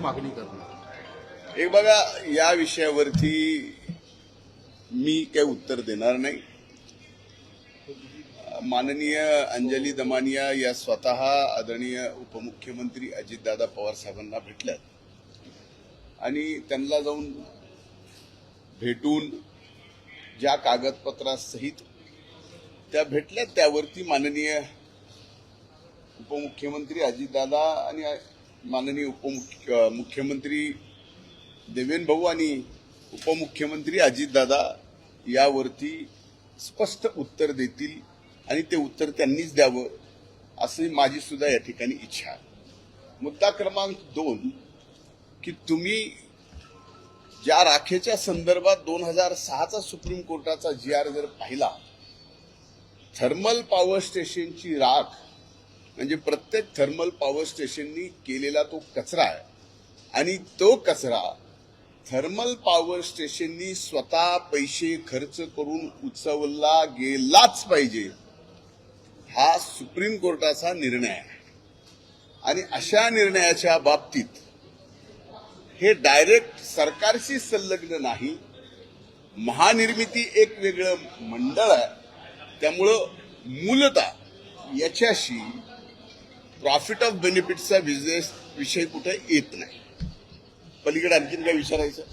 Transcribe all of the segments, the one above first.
मागणी करणार? एक बघा, या विषयावरती मी काही उत्तर देणार नाही. माननीय अंजली दमानिया या स्वतः आदरणीय उपमुख्यमंत्री अजितदादा पवार साहेबांना भेटल्यात आणि त्यांना जाऊन भेटून ज्या कागदपत्रासहित त्या भेटल्यात त्यावरती माननीय उपमुख्यमंत्री अजितदादा आणि माननीय मुख्यमंत्री देवेंद्र भाऊ आणि उपमुख्यमंत्री अजितदादा यावरती स्पष्ट उत्तर देतील आणि ते उत्तर त्यांनीच द्यावं अशी माझी सुद्धा या ठिकाणी इच्छा आहे. मुद्दा क्रमांक 2 की तुम्ही ज्या राखेच्या संदर्भात 2006चा सुप्रीम कोर्टाचा GR जर पाहिला, थर्मल पॉवर स्टेशनची राख म्हणजे प्रत्येक थर्मल पॉवर स्टेशननी केलेला तो कचरा आहे आणि तो कचरा थर्मल पॉवर स्टेशननी स्वतः पैसे खर्च करून उचलला गेलाच पाहिजे, हा सुप्रीम कोर्टाचा निर्णय आहे. आणि अशा निर्णयाच्या बाबतीत हे डायरेक्ट सरकारशी संलग्न नाही, महानिर्मिती एक वेगळं मंडळ आहे, त्यामुळं मूलतः याच्याशी प्रॉफिट ऑफ बेनिफिटचा बिझनेस विषय कुठे येत नाही. पलीकडे आणखीन काय विचारायचं?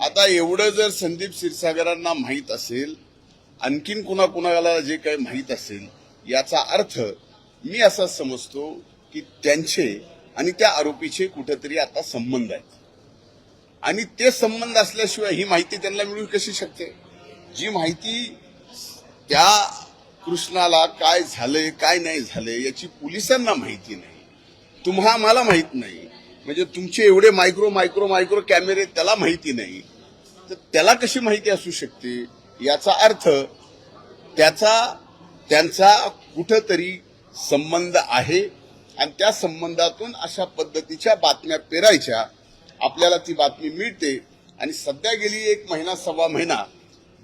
आता एवढं जर संदीप क्षीरसागरांना माहीत असेल, आणखीन कुणाकुणाला जे काही माहीत असेल, याचा अर्थ मी असा समजतो की त्यांचे आणि त्या आरोपीचे कुठेतरी आता संबंध आहेत आणि ते संबंध असल्याशिवाय ही माहिती त्यांना मिळू कशी शकते? जी माहिती त्या कृष्णाला काय झालंय काय नाही झालंय याची पोलिसांना माहिती नाही, तुम्हा मला माहित नाही, म्हणजे तुमचे एवढे मायक्रो कॅमेरे त्याला माहिती नाही, तर त्याला कशी माहिती असू शकते? याचा अर्थ त्यांचा कुठंतरी संबंध आहे आणि त्या संबंधातून अशा पद्धतीच्या बातम्या पेरायच्या. आपल्याला ती बातमी मिळते आणि सध्या गेली 1 महिना सव्वा महिना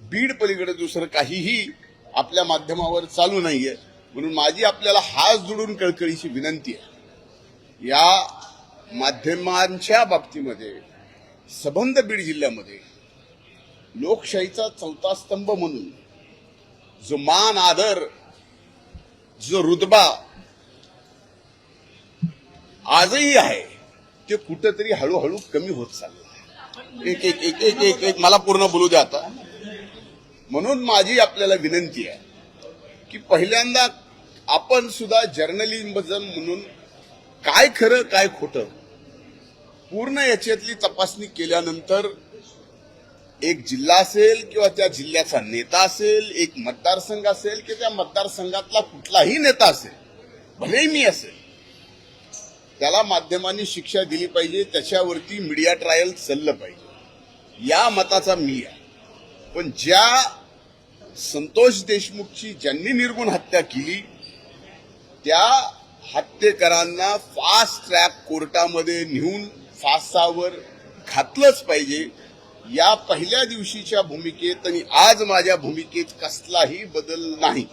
बीड पलीकडे दुसरं काहीही आपल्या माध्यमावर चालू नाहीये. म्हणून माझी आपल्याला हात जोडून कळकळीची विनंती आहे, या माध्यमांच्या बाबतीमध्ये संबंध बीड जिल्ह्यामध्ये लोकशाहीचा 4था स्तंभ म्हणून जो मान आदर, जो रुतबा आजही आहे, ते कुठंतरी हळूहळू कमी होत चाललं. एक मला पूर्ण बोलू द्या आता. म्हणून माझी आपल्याला विनंती आहे की पहिल्यांदा आपण सुद्धा जर्नलिझम म्हणून काय खरं काय खोटं पूर्ण याच्यातली तपासणी केल्यानंतर एक जिल्हा असेल किंवा त्या जिल्ह्याचा नेता असेल, एक मतदारसंघ असेल की त्या मतदारसंघातला कुठलाही नेता असेल, भलेही मी असेल, त्याला माध्यमांनी शिक्षा दिली पाहिजे, त्याच्यावरती मीडिया ट्रायल चाललं पाहिजे, या मताचा मी आहे. पण ज्या संतोष देशमुखची ज्यांनी निर्गुण हत्या केली त्या हत्येकरांना फास्ट ट्रॅक कोर्टामध्ये नेऊन फासावर घातलंच पाहिजे. या पहिल्या दिवशीच्या भूमिकेत आणि आज माझ्या भूमिकेत कसलाही बदल नाही.